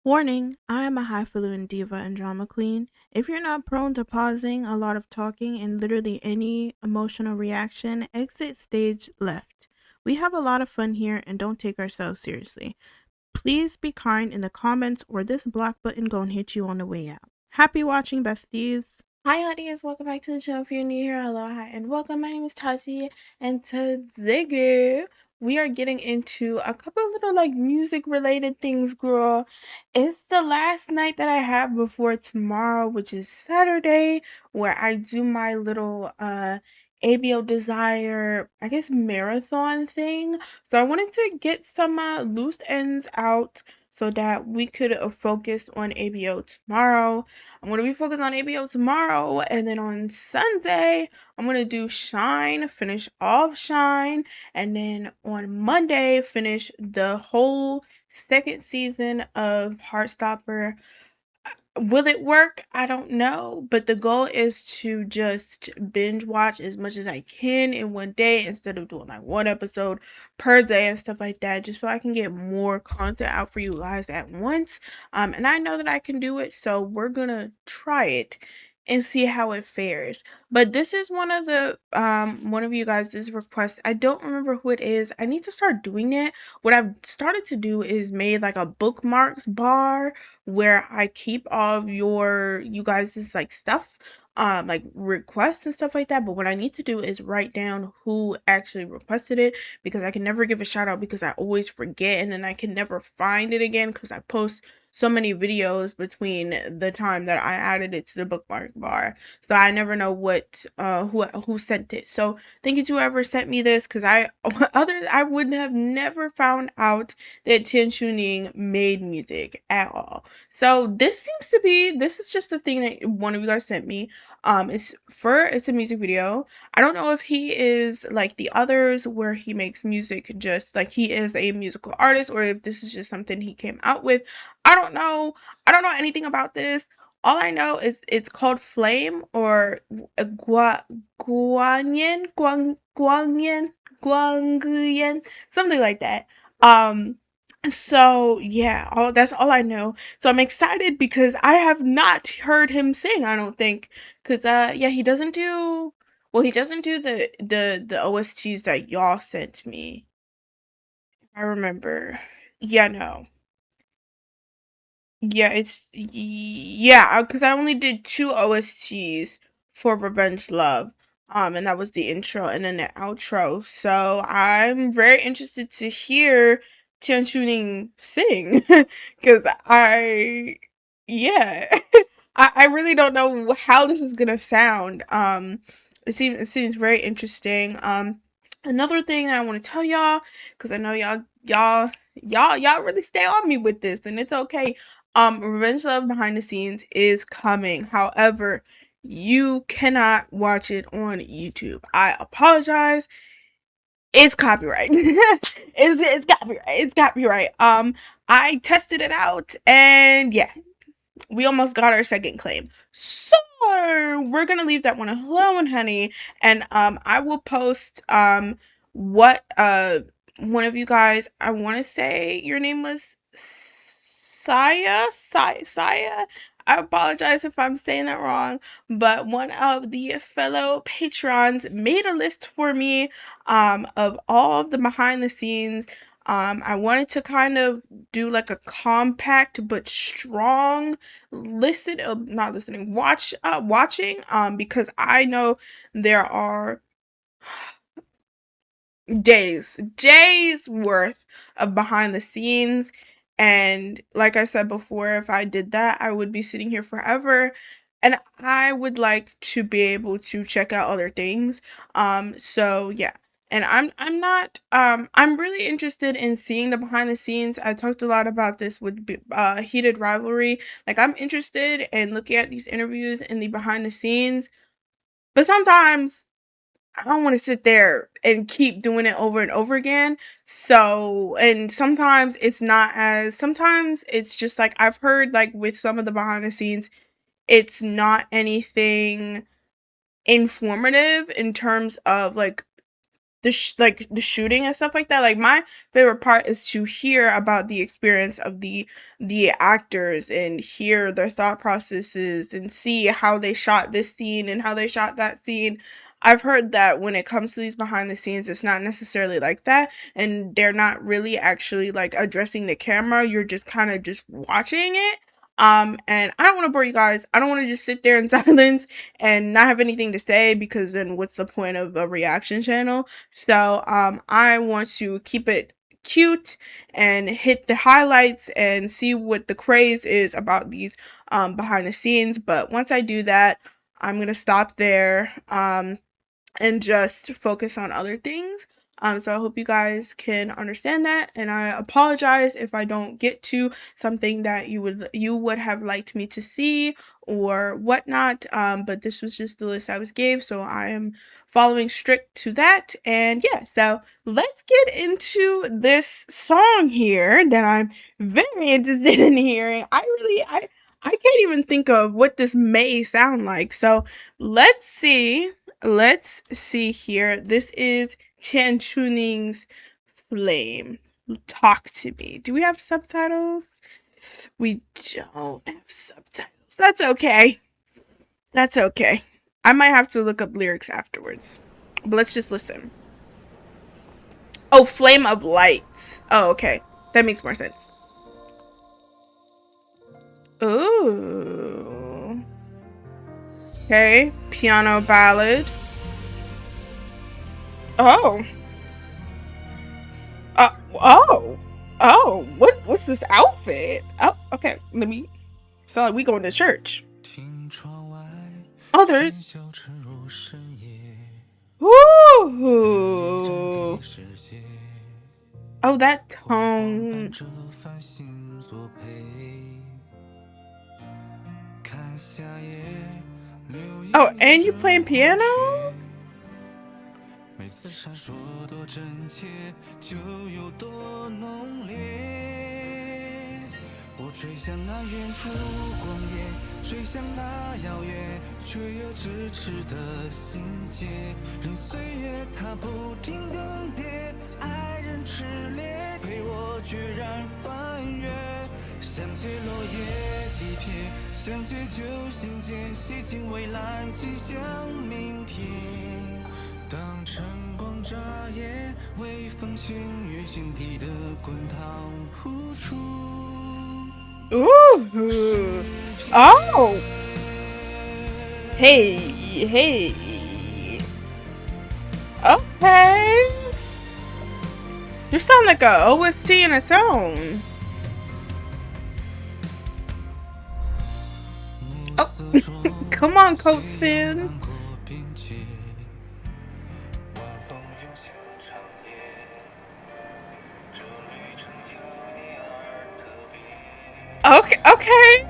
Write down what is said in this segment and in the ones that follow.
Warning, I am a highfalutin diva and drama queen. If you're not prone to pausing, a lot of talking, and literally any emotional reaction, exit stage left. We have a lot of fun here and don't take ourselves seriously. Please be kind in the comments or this black button gonna hit you on the way out. Happy watching, besties! Hi audience, welcome back to the channel. If you're new here, hello, hi, and welcome. My name is Tati, and today we are getting into a couple of little like music related things, girl. It's the last night that I have before tomorrow, which is Saturday, where I do my little ABO Desire, I guess, marathon thing. So I wanted to get some loose ends out so that we could focus on ABO tomorrow. I'm going to be focused on ABO tomorrow, and then on Sunday, I'm going to do Shine, finish off Shine, and then on Monday, finish the whole second season of Heartstopper. Will it work? I don't know, but the goal is to just binge watch as much as I can in one day instead of doing like one episode per day and stuff like that, just so I can get more content out for you guys at once. And I know that I can do it, so we're gonna try it and see how it fares. But this is one of you guys' requests. I don't remember who it is. I need to start doing it. What I've started to do is made like a bookmarks bar where I keep all of you guys' like stuff, like requests and stuff like that. But what I need to do is write down who actually requested it, because I can never give a shout out because I always forget, and then I can never find it again because I post so many videos between the time that I added it to the bookmark bar, so I never know what who sent it. So thank you to whoever sent me this, because I would have never found out that Tian made music at all. So this is just the thing that one of you guys sent me. It's a music video. I don't know if he is like the others where he makes music just like he is a musical artist, or if this is just something he came out with. I don't know. I don't know anything about this. All I know is it's called Flame, or Guanyin, Guangyan, something like that. So yeah, that's all I know. So I'm excited because I have not heard him sing, I don't think. Cause yeah, he doesn't do the OSTs that y'all sent me. I remember. Yeah, no. Yeah, because I only did two OSTs for Revenge Love. And that was the intro and then the outro. So I'm very interested to hear Tian Chuning sing. Cause yeah. I really don't know how this is gonna sound. It seems very interesting. Another thing that I want to tell y'all, because I know y'all really stay on me with this, and it's okay. Revenge Love behind the scenes is coming. However, you cannot watch it on YouTube. I apologize. It's copyright. It's copyright. It's copyright. I tested it out, and yeah, we almost got our second claim. So we're gonna leave that one alone, honey. And I will post what one of you guys, I want to say your name was Saya. I apologize if I'm saying that wrong, but one of the fellow patrons made a list for me of all of the behind the scenes. I wanted to kind of do like a compact but strong watching, because I know there are days worth of behind the scenes, and like I said before, if I did that, I would be sitting here forever, and I would like to be able to check out other things. So yeah. And I'm really interested in seeing the behind the scenes. I talked a lot about this with Heated Rivalry. Like, I'm interested in looking at these interviews and the behind the scenes, but sometimes I don't want to sit there and keep doing it over and over again. So, and sometimes it's just like I've heard, like with some of the behind the scenes, it's not anything informative in terms of like like the shooting and stuff like that. Like my favorite part is to hear about the experience of the actors and hear their thought processes and see how they shot this scene and how they shot that scene. I've heard that when it comes to these behind the scenes, it's not necessarily like that, and they're not really actually like addressing the camera. You're just kind of just watching it. And I don't want to bore you guys. I don't want to just sit there in silence and not have anything to say, because then what's the point of a reaction channel? So I want to keep it cute and hit the highlights and see what the craze is about these behind the scenes. But once I do that, I'm gonna stop there and just focus on other things. So I hope you guys can understand that, and I apologize if I don't get to something that you would have liked me to see or whatnot. But this was just the list I was gave, so I am following strict to that. And yeah, so let's get into this song here that I'm very interested in hearing. I can't even think of what this may sound like. So let's see. Let's see here. This is Tian Chuning's Flame. Talk to me. Do we have subtitles? We don't have subtitles. That's okay. That's okay. I might have to look up lyrics afterwards. But let's just listen. Oh, Flame of Lights. Oh, okay. That makes more sense. Ooh. Okay. Piano ballad. Oh. What's this outfit? Oh, okay. Let me. Sound like we going to church. Oh, there's. Ooh. Oh, that tone. Oh, and you playing piano? Ooh. Oh. Hey. Okay. You sound like a OST in its own. Oh, come on, Coat Spin. Okay.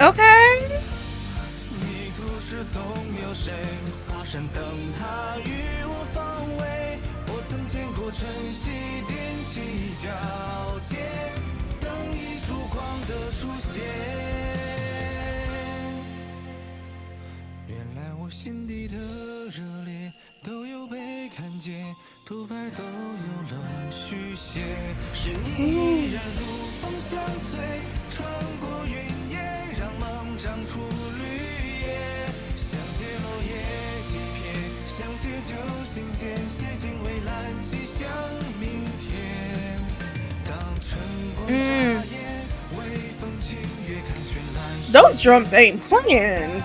Okay. Those drums ain't playing.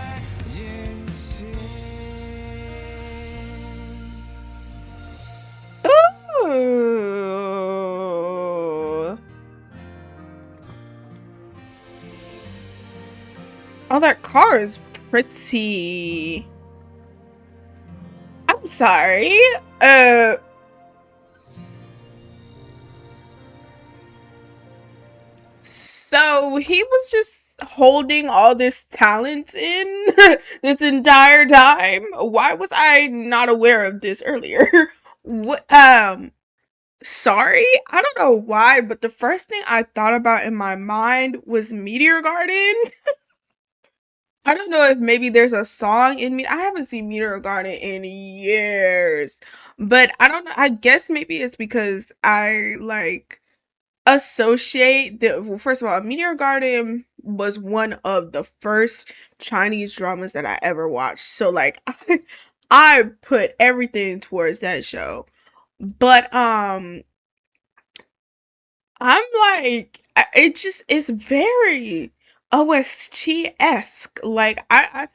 Oh, that car is pretty. I'm sorry. Uh, so he was just holding all this talent in this entire time. Why was I not aware of this earlier? What? Sorry, I don't know why, but the first thing I thought about in my mind was Meteor Garden. I don't know if maybe there's a song in me. I haven't seen Meteor Garden in years, but I don't know. I guess maybe it's because I like associate the. Well, first of all, Meteor Garden was one of the first Chinese dramas that I ever watched. So like, I put everything towards that show. But I'm like, it just is very OST esque. Like I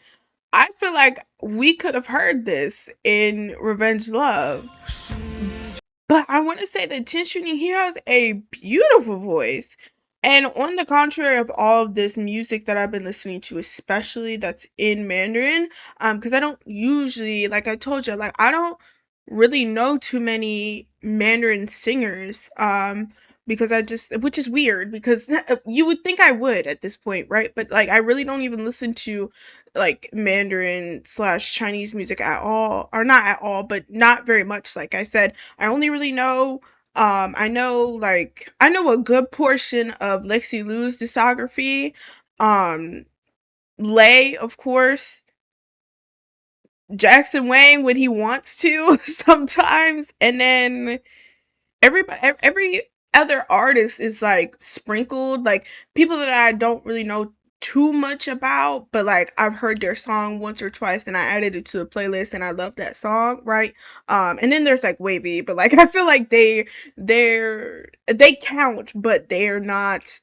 feel like we could have heard this in Revenge Love. But I want to say that Jin Shuning, he has a beautiful voice. And on the contrary of all of this music that I've been listening to, especially that's in Mandarin, because I don't usually, like I told you, like I don't really know too many Mandarin singers, because I just, which is weird because you would think I would at this point, right? But like I really don't even listen to like Mandarin slash Chinese music at all, or not at all, but not very much. Like I said, I only really know I know a good portion of Lexi Lu's discography. Um Lay, of course, Jackson Wang when he wants to sometimes, and then every other artist is like sprinkled, like people that I don't really know too much about, but like I've heard their song once or twice and I added it to a playlist and I love that song, right? And then there's like Wavy, but like I feel like they count, but they're not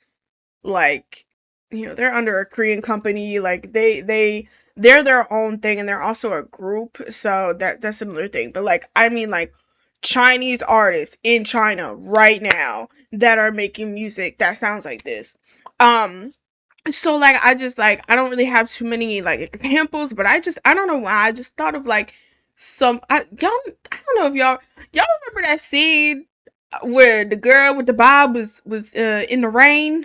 like, you know, they're under a Korean company, like they're their own thing and they're also a group, so that's another thing. But like I mean like Chinese artists in China right now that are making music that sounds like this. Um so like I just like I don't really have too many like examples, but I don't know why I just thought of like y'all, I don't know if y'all remember that scene where the girl with the bob was in the rain.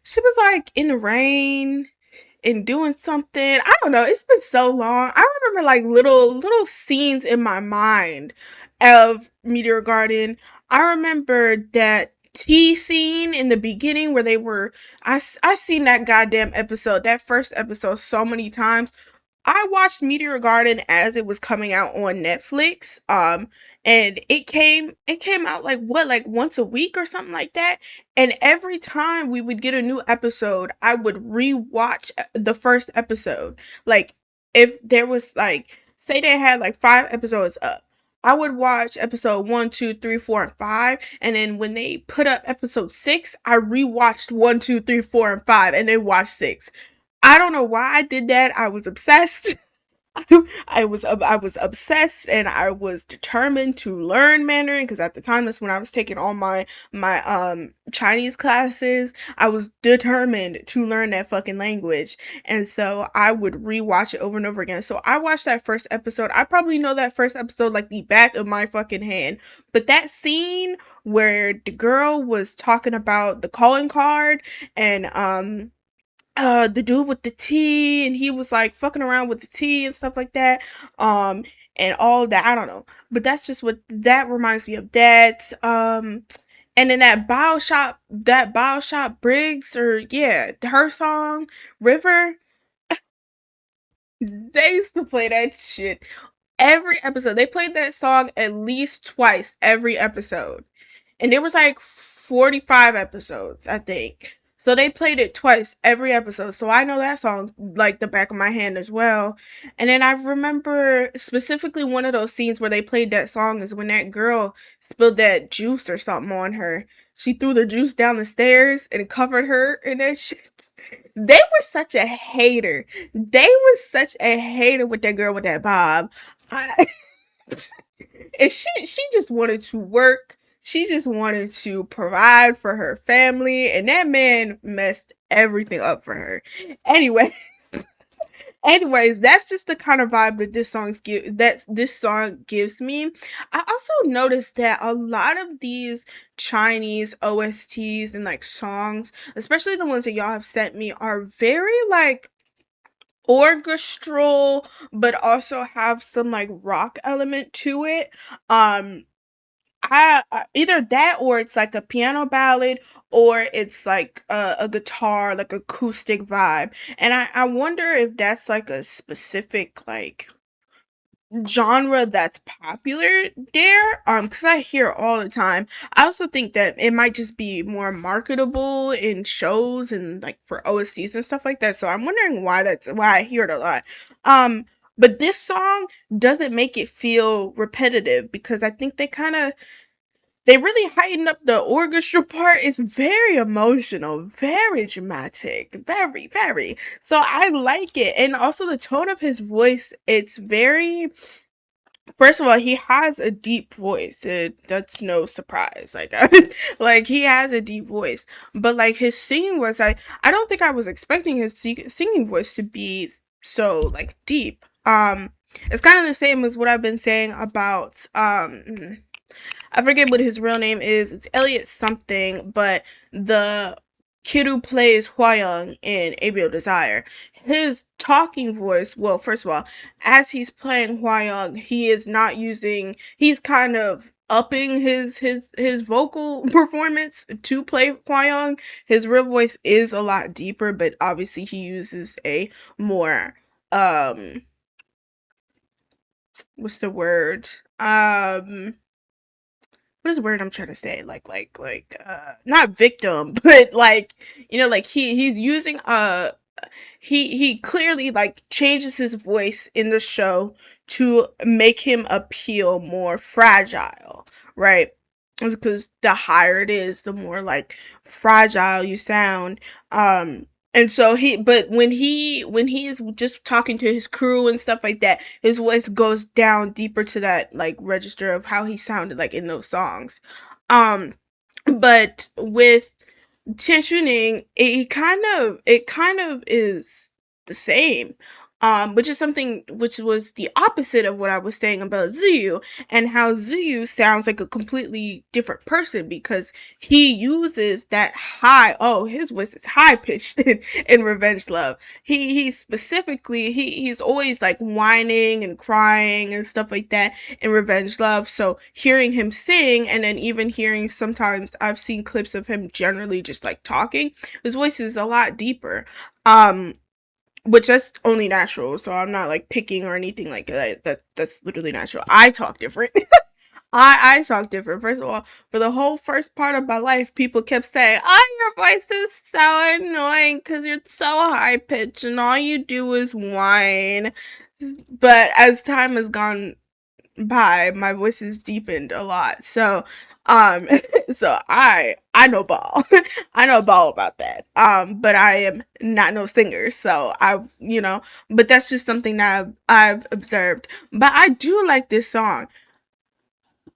She was like in the rain and doing something. I don't know. It's been so long. I remember like little scenes in my mind of Meteor Garden. I remember that tea scene in the beginning where they were. I seen that goddamn episode, that first episode, so many times. I watched Meteor Garden as it was coming out on Netflix. And it came out like what, like once a week or something like that. And every time we would get a new episode, I would rewatch the first episode. Like if there was like, say they had like 5 episodes up, I would watch episode 1, 2, 3, 4, and 5, and then when they put up episode 6, I rewatched 1, 2, 3, 4, and 5, and then watched 6. I don't know why I did that. I was obsessed. I was obsessed and I was determined to learn Mandarin because at the time that's when I was taking all my Chinese classes. I was determined to learn that fucking language. And so I would rewatch it over and over again. So I watched that first episode. I probably know that first episode like the back of my fucking hand. But that scene where the girl was talking about the calling card and the dude with the tea and he was like fucking around with the tea and stuff like that, um and all of that, I don't know, but that's just what that reminds me of. That and then that Bio Shop Briggs, or yeah, her song River, they used to play that shit every episode. They played that song at least twice every episode. And there was like 45 episodes, I think. So they played it twice every episode. So I know that song like the back of my hand as well. And then I remember specifically one of those scenes where they played that song is when that girl spilled that juice or something on her. She threw the juice down the stairs and it covered her and that shit. They were such a hater. They was such a hater with that girl with that bob. I, and she just wanted to work. She just wanted to provide for her family, and that man messed everything up for her. Anyway, Anyways, that's just the kind of vibe that this song gives me. I also noticed that a lot of these Chinese OSTs and like songs, especially the ones that y'all have sent me, are very like orchestral, but also have some like rock element to it. Um either that, or it's like a piano ballad, or it's like a guitar, like acoustic vibe. And I wonder if that's like a specific like genre that's popular there, because I hear it all the time. I also think that it might just be more marketable in shows and like for OSTs and stuff like that. So I'm wondering why I hear it a lot. But this song doesn't make it feel repetitive, because I think they really heightened up the orchestra part. It's very emotional, very dramatic, very, very. So I like it. And also the tone of his voice, it's very, first of all, he has a deep voice. That's no surprise. Like, like he has a deep voice. But like his singing voice, I don't think I was expecting his singing voice to be so like deep. It's kind of the same as what I've been saying about I forget what his real name is. It's Elliot something, but the kid who plays Hwayoung in Abiel Desire, his talking voice, well, first of all, as he's playing Hwayoung, he's kind of upping his vocal performance to play Hwayoung. His real voice is a lot deeper, but obviously he uses a more what's the word? What is the word I'm trying to say? Not victim, but like, like he's using he clearly like changes his voice in the show to make him appeal more fragile, right? Because the higher it is, the more like fragile you sound. And so but when he is just talking to his crew and stuff like that, his voice goes down deeper to that like register of how he sounded like in those songs. But with tensioning, it kind of is the same. Which is something which was the opposite of what I was saying about Zuyu, and how Zuyu sounds like a completely different person, because he uses that his voice is high pitched in Revenge Love. He specifically he's always like whining and crying and stuff like that in Revenge Love. So hearing him sing, and then even hearing, sometimes I've seen clips of him generally just like talking, his voice is a lot deeper. Which that's only natural, so I'm not like picking or anything like that. That's literally natural. I talk different. I talk different. First of all, for the whole first part of my life, people kept saying, "Oh, your voice is so annoying because you're so high pitched and all you do is whine." But as time has gone by, my voice has deepened a lot. So so I know ball. I know ball about that. But I am not no singer, so but that's just something that I've observed. But I do like this song.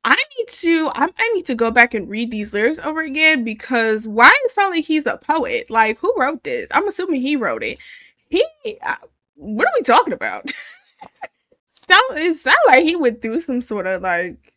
I need to go back and read these lyrics over again, because why it sound like he's a poet? Like, who wrote this? I'm assuming he wrote it. He what are we talking about? It sound like he went through some sort of like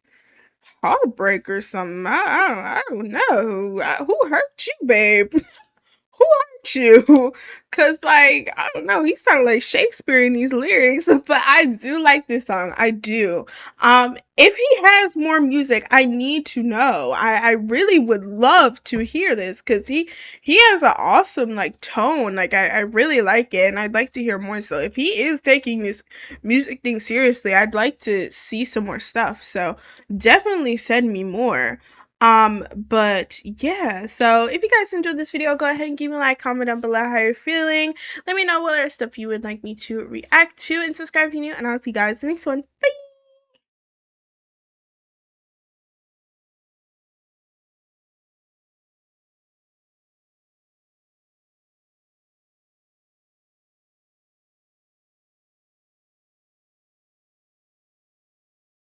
heartbreak or something. I don't know. Who hurt you, babe? Who hurt you? Cause like, I don't know, he sounded like Shakespeare in these lyrics, but I do like this song. I do. If he has more music, I need to know. I really would love to hear this, because he has an awesome like tone. Like I really like it, and I'd like to hear more. So if he is taking this music thing seriously, I'd like to see some more stuff. So definitely send me more. But yeah, so if you guys enjoyed this video, go ahead and give me a like, comment down below how you're feeling. Let me know what other stuff you would like me to react to, and subscribe if you're new, and I'll see you guys in the next one. Bye!